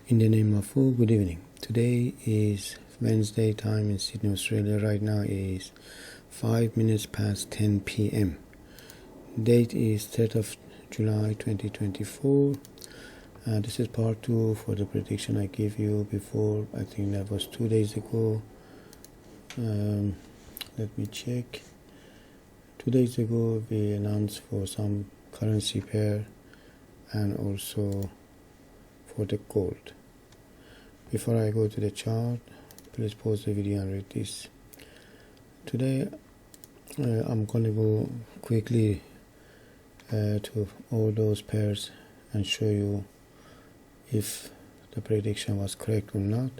In the name of all, good evening. Today is Wednesday, time in Sydney, Australia. Right now is 5 minutes past 10 p.m. Date is 3rd of July 2024. This is part 2 for the prediction I gave you before. I think that was 2 days ago. Let me check. 2 days ago we announced for some currency pair and also for the gold. Before I go to the chart, please pause the video and read this. Today I'm going to go quickly to all those pairs and show you if the prediction was correct or not.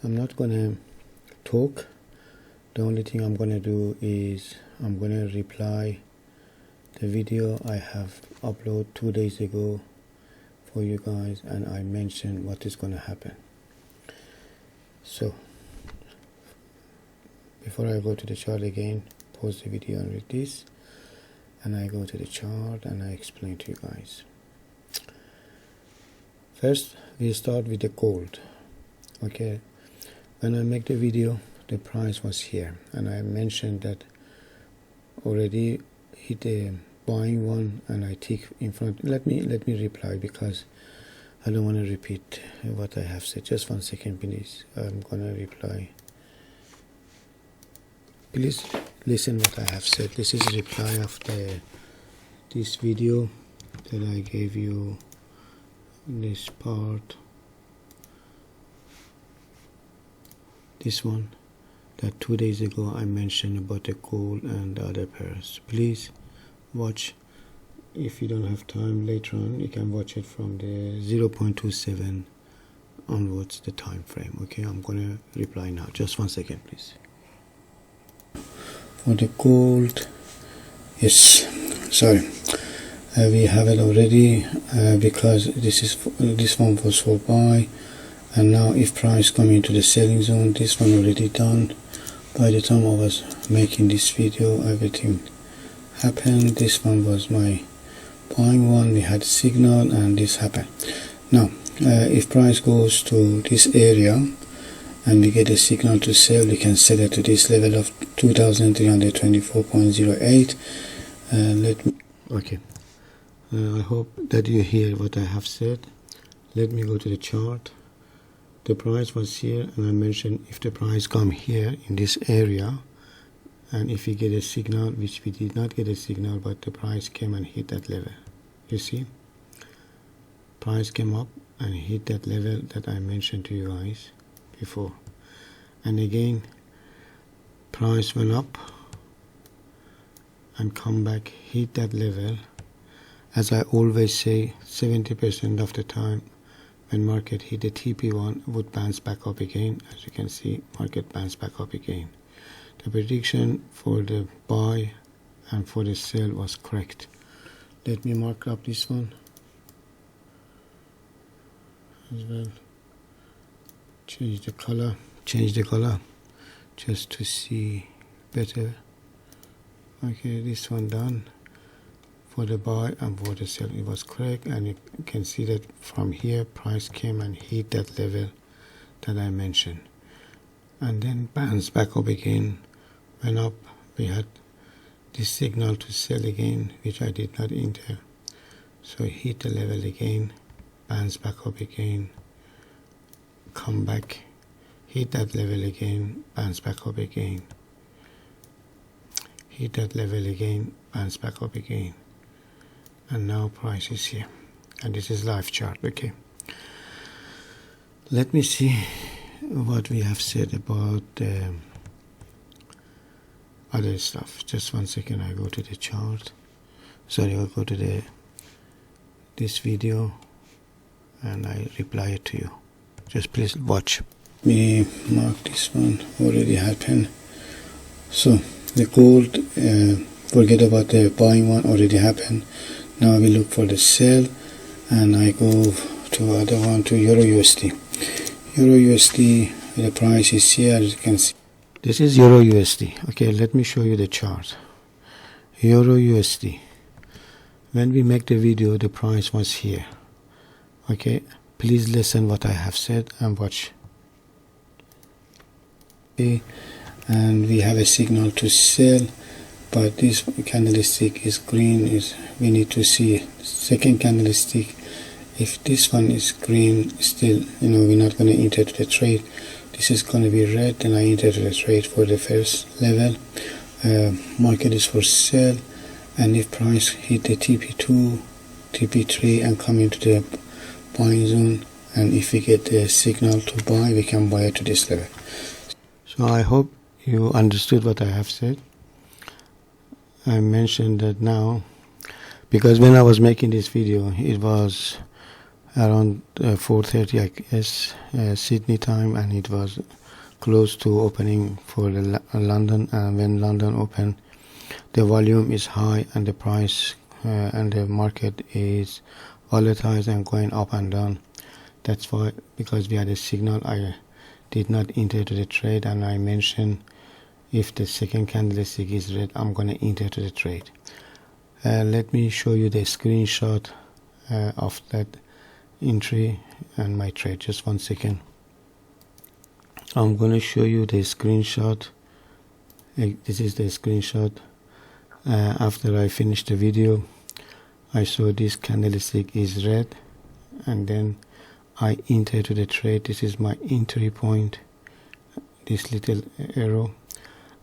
I'm not going to talk. The only thing I'm going to do is I'm going to reply the video I have uploaded 2 days ago for you guys, and I mentioned what is going to happen. So before I go to the chart again, pause the video and read this, and I go to the chart and I explain to you guys. First we start with the gold. Okay, when I make the video the price was here, and I mentioned that already hit the buying one, and I tick in front. Let me reply because I don't want to repeat what I have said. Just 1 second please. I'm gonna reply. Please listen what I have said. This is a reply of this video that I gave you, this part, this one that 2 days ago I mentioned about the gold and the other pairs. Please watch. If you don't have time later on, you can watch it from the 0.27 onwards, the time frame. Okay, I'm gonna reply now. Just 1 second please. For the gold, yes, sorry, we have it already because this one was for buy, and now if price come into the selling zone, this one already done. By the time I was making this video, everything happened. This one was my buying one, we had signal, and this happened. Now if price goes to this area and we get a signal to sell, we can sell it to this level of 2324.08. Let me, okay, I hope that you hear what I have said. Let me go to the chart. The price was here, and I mentioned if the price come here in this area, and if we get a signal, which we did not get a signal, but the price came and hit that level. You see, price came up and hit that level that I mentioned to you guys before, and again price went up and come back, hit that level. As I always say, 70% of the time when market hit the TP1 would bounce back up again. As you can see, market bounced back up again. The prediction for the buy and for the sell was correct. Let me mark up this one as well. Change the color just to see better. Okay, this one done for the buy, and for the sell it was correct, and you can see that from here price came and hit that level that I mentioned, and then bounced back up again. Went up, we had this signal to sell again, which I did not enter, so hit the level again, bounce back up again, come back, hit that level again, bounce back up again, hit that level again, bounce back up again, and now price is here, and this is live chart. Okay, let me see what we have said about other stuff. Just 1 second, I go to the chart. Sorry, I'll go to this video and I reply it to you. Just please watch. Me mark this one, already happened. So the gold, forget about the buying one, already happened. Now we look for the sell, and I go to other one, to Euro USD. Euro USD, the price is here, as you can see. This is Euro USD. Okay, let me show you the chart. Euro USD. When we make the video, the price was here. Okay, Please listen what I have said and watch. Okay, and we have a signal to sell, but this candlestick is green. We need to see second candlestick. If this one is green, still, we're not going to enter to the trade. This is going to be red, then I enter to the trade for the first level. Market is for sell, and if price hit the TP2, TP3 and come into the buying zone, and if we get the signal to buy, we can buy it to this level. So I hope you understood what I have said. I mentioned that now because when I was making this video, it was around 4:30 I guess Sydney time, and it was close to opening for the London, and when London opened, the volume is high and the price and the market is volatile and going up and down. That's why, because we had a signal, I did not enter to the trade, and I mentioned if the second candlestick is red, I'm going to enter to the trade. Let me show you the screenshot of that entry and my trade. Just 1 second. I'm going to show you the screenshot. This is the screenshot. After I finished the video, I saw this candlestick is red, and then I enter to the trade. This is my entry point, this little arrow,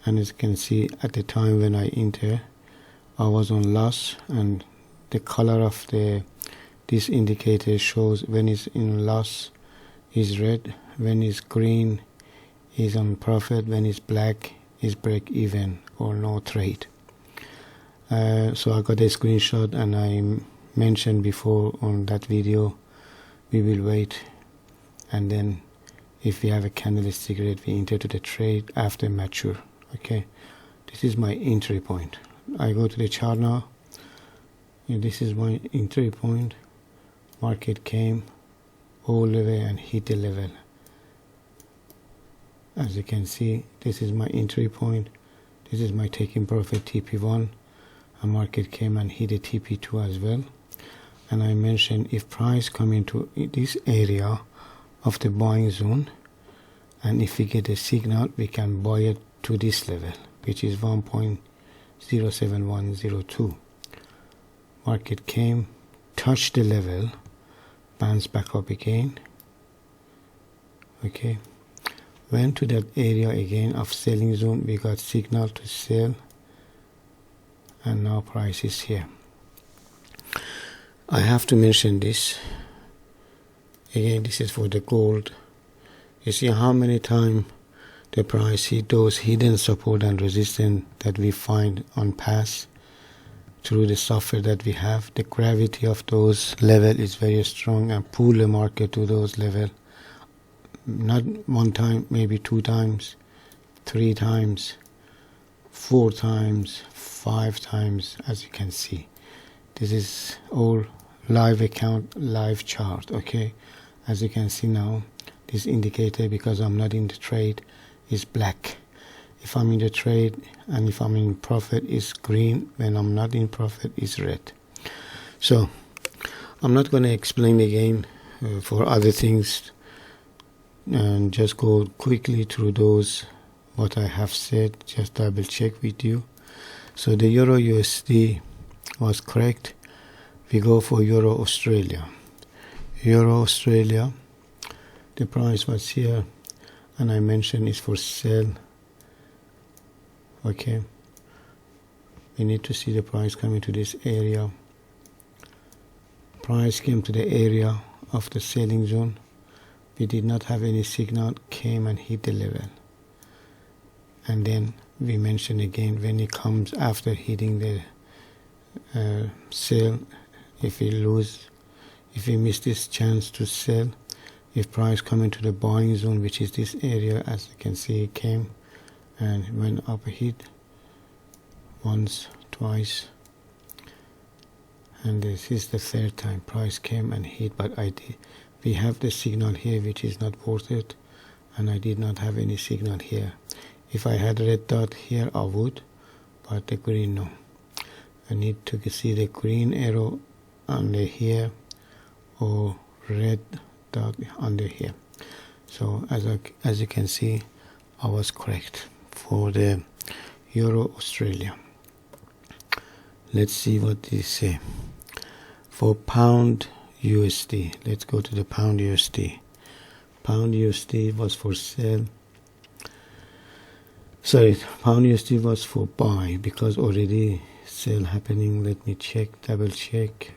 and as you can see, at the time when I enter, I was on loss, and the color of this indicator shows when it's in loss is red, when it's green is on profit, when it's black is break even or no trade. So I got a screenshot, and I mentioned before on that video, we will wait, and then if we have a candlestick red, we enter to the trade after mature. Okay, this is my entry point. I go to the chart now, and this is my entry point. Market came all the way and hit the level. As you can see, this is my entry point, this is my taking profit TP1, and market came and hit the TP2 as well. And I mentioned if price come into this area of the buying zone, and if we get a signal, we can buy it to this level, which is 1.07102. Market came, touched the level, bounced back up again. Okay, went to that area again of selling zone, we got signal to sell, and now price is here. I have to mention this again. This is for the gold. You see how many times the price hit those hidden support and resistance that we find on past through the software that we have. The gravity of those level is very strong and pull the market to those level. Not one time, maybe 2 times, 3 times, 4 times, 5 times, as you can see. This is all live account, live chart. Okay, as you can see now, this indicator, because I'm not in the trade, is black. If I'm in the trade and if I'm in profit, is green. When I'm not in profit, is red. So I'm not going to explain again for other things, and just go quickly through those what I have said, just double check with you. So the Euro USD was correct. We go for Euro Australia. Euro Australia, the price was here, and I mentioned it's for sale. Okay, we need to see the price coming to this area. Price came to the area of the selling zone. We did not have any signal, came and hit the level. And then we mentioned again, when it comes after hitting the sell, if we miss this chance to sell, if price come into the buying zone, which is this area, as you can see, it came and went up a hit once, twice, and this is the third time price came and hit, but we have the signal here which is not worth it, and I did not have any signal here. If I had red dot here, I would, but the green, no. I need to see the green arrow on the here, or red dot under here. So as you can see, I was correct for the Euro Australia. Let's see what they say for pound USD. Let's go to the pound USD. Pound USD was for sell. Sorry, pound USD was for buy because already sale happening. Let me check, double check.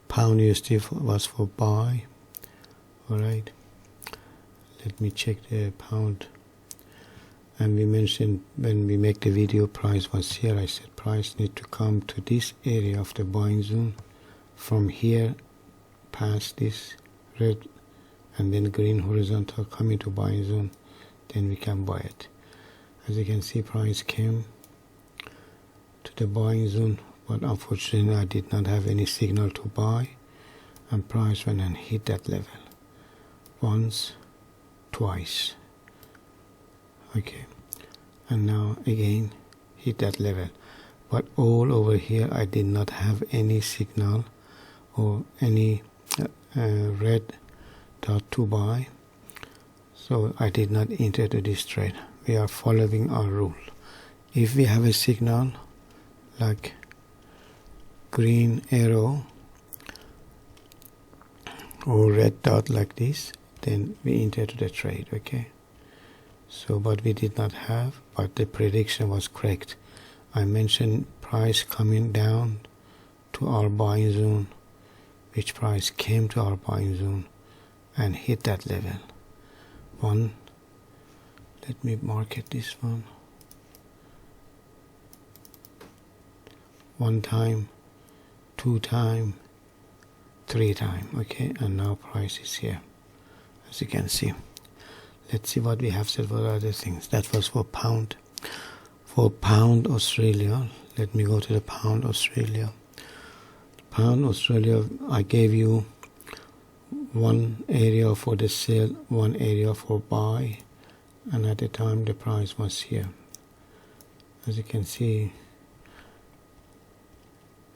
Pound USD was for buy. All right. Let me check the pound. And we mentioned when we make the video, price was here. I said price need to come to this area of the buying zone. From here, past this red and then green horizontal, coming to buying zone, then we can buy it. As you can see, price came to the buying zone, but unfortunately I did not have any signal to buy, and price went and hit that level once, twice. Okay, and now again hit that level, but all over here I did not have any signal or any red dot to buy, so I did not enter to this trade. We are following our rule. If we have a signal like green arrow or red dot like this, then we enter to the trade. Okay, so but we did not have, but the prediction was correct. I mentioned price coming down to our buying zone, which price came to our buying zone and hit that level. One, let me mark it, this one. One time, two time, three time. Okay, and now price is here, as you can see. Let's see what we have said for other things. That was for pound. For pound Australia, let me go to the pound Australia. Pound Australia, I gave you one area for the sell, one area for buy, and at the time the price was here. As you can see,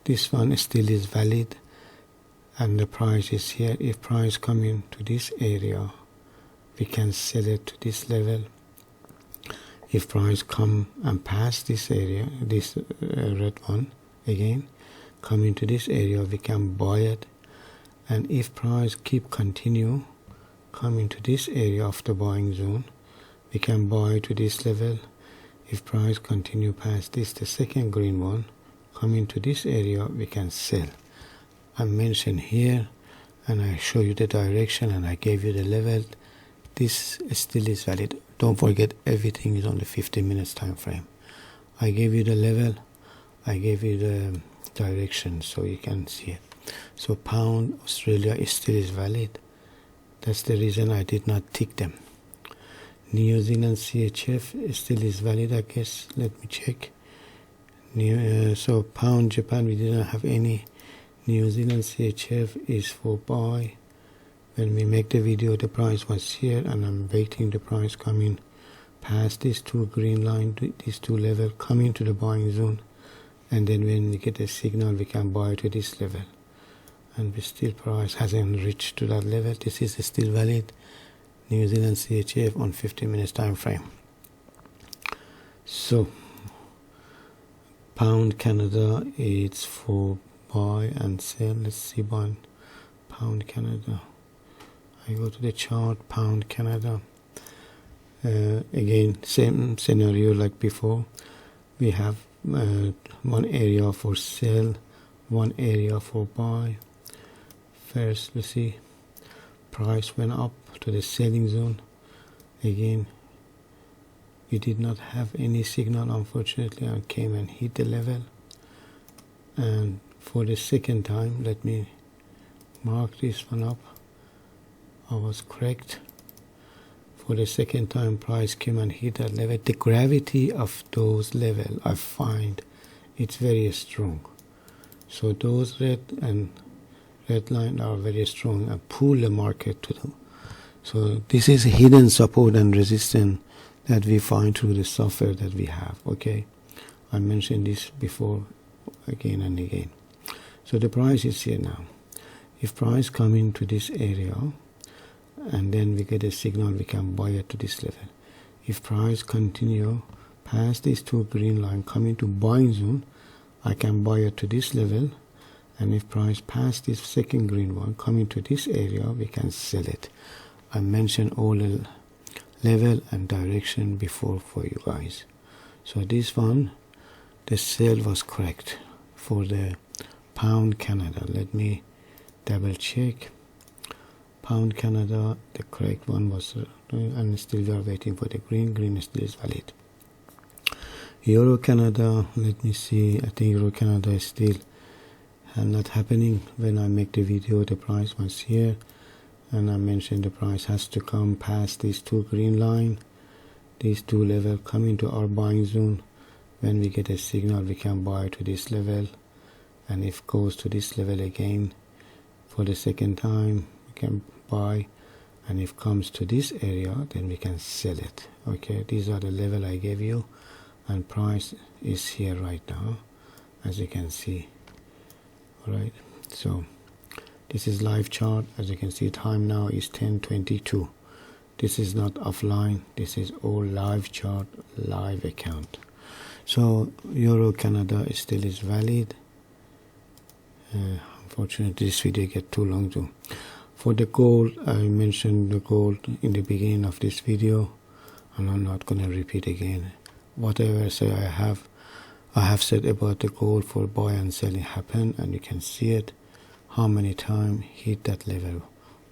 this one still is valid and the price is here. If price come into this area, we can sell it to this level. If price come and pass this area, this red one again, come into this area, we can buy it. And if price keep continue, come into this area of the buying zone, we can buy to this level. If price continue past this, the second green one, come into this area, we can sell. I mentioned here and I show you the direction and I gave you the level. This still is valid. Don't forget, everything is on the 15 minutes time frame. I gave you the level, I gave you the direction so you can see it. So pound Australia still is valid. That's the reason I did not tick them. New Zealand CHF still is valid, I guess. Let me check. So pound Japan, we didn't have any. New Zealand CHF is for buy. When we make the video, the price was here and I'm waiting the price coming past these two green line, these two level, coming to the buying zone, and then when we get a signal we can buy to this level, and the still price hasn't reached to that level. This is still valid. New Zealand CHF on 15 minutes time frame. So pound Canada, it's for buy and sell. Let's see one pound Canada. I go to the chart, pound Canada. Again, same scenario like before. We have one area for sell, one area for buy. First, let's see, price went up to the selling zone. Again, we did not have any signal, unfortunately, and came and hit the level. And for the second time, let me mark this one up. I was correct. For the second time, price came and hit that level. The gravity of those levels, I find, it's very strong. So those red line are very strong and pull the market to them. So this is a hidden support and resistance that we find through the software that we have. Okay, I mentioned this before again and again. So the price is here now. If price come into this area and then we get a signal, we can buy it to this level. If price continue past these two green line, come into buying zone, I can buy it to this level. And if price past this second green one, come into this area, we can sell it. I mentioned all the level and direction before for you guys. So this one, the sale was correct for the pound Canada. Let me double check. Pound Canada, the correct one was, and still we are waiting for the green still is valid. Euro Canada, let me see, I think Euro Canada is still not happening. When I make the video, the price was here, and I mentioned the price has to come past these two green line, these two level, come into our buying zone. When we get a signal, we can buy to this level, and if goes to this level again for the second time, we can buy, and if comes to this area, then we can sell it. Okay, these are the level I gave you, and price is here right now, as you can see. Alright, so this is live chart. As you can see, time now is 10:22. This is not offline, this is all live chart, live account. So Euro Canada still is valid. Unfortunately this video get too long too. For the gold, I mentioned the gold in the beginning of this video, and I'm not going to repeat again. Whatever I say I have said about the gold for buy and selling happen, and you can see it, how many times hit that level.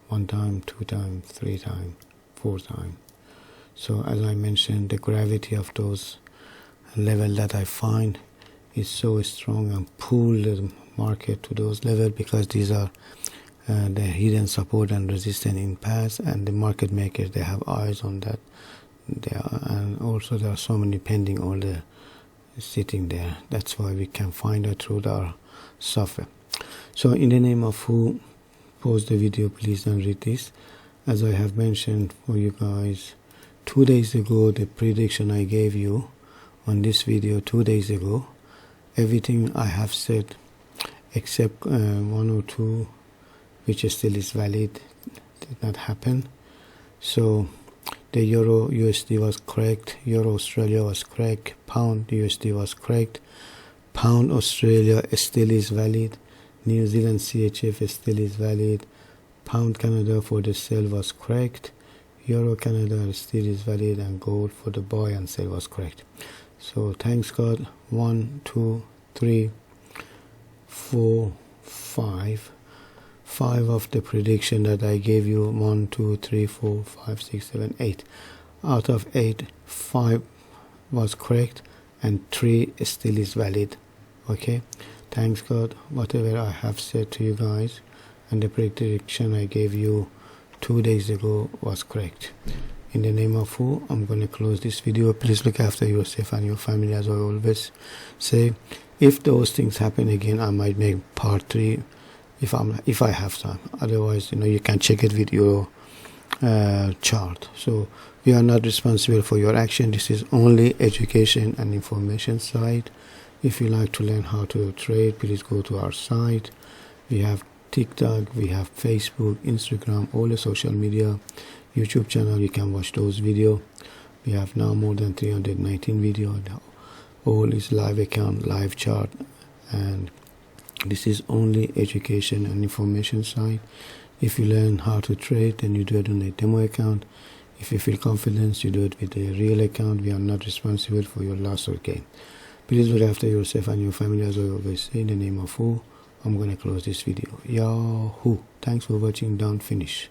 1 time, 2 times, 3 times, 4 times. So as I mentioned, the gravity of those level that I find is so strong and pull the market to those levels, because these are the hidden support and resistance in past, and the market makers, they have eyes on that. And also there are so many pending order sitting there. That's why we can find it through our software. So in the name of who posed the video, please don't read this. As I have mentioned for you guys 2 days ago, the prediction I gave you on this video 2 days ago, everything I have said except 1 or 2 which still is valid did not happen. So the Euro USD was correct, Euro Australia was correct, Pound USD was correct, Pound Australia still is valid, New Zealand CHF still is valid, Pound Canada for the sell was correct, Euro Canada still is valid, and gold for the buy and sell was correct. So thanks God, 1, 2, 3, 4, 5 of the prediction that I gave you, 1, 2, 3, 4, 5, 6, 7, 8. Out of 8, 5 was correct and 3 still is valid. Okay, thanks God, whatever I have said to you guys and the prediction I gave you 2 days ago was correct. In the name of who, I'm going to close this video. Please look after yourself and your family, as I always say. If those things happen again, I might make part 3 if I have time. Otherwise, you can check it with your chart. So we are not responsible for your action. This is only education and information site. If you like to learn how to trade, please go to our site. We have TikTok, we have Facebook, Instagram, all the social media, YouTube channel. You can watch those videos. We have now more than 319 videos. All is live account, live chart, and this is only education and information site. If you learn how to trade, then you do it on a demo account. If you feel confidence, you do it with a real account. We are not responsible for your loss or gain. Please look after yourself and your family, as I always say. In the name of who, I'm going to close this video. Yahoo! Thanks for watching. Don't finish.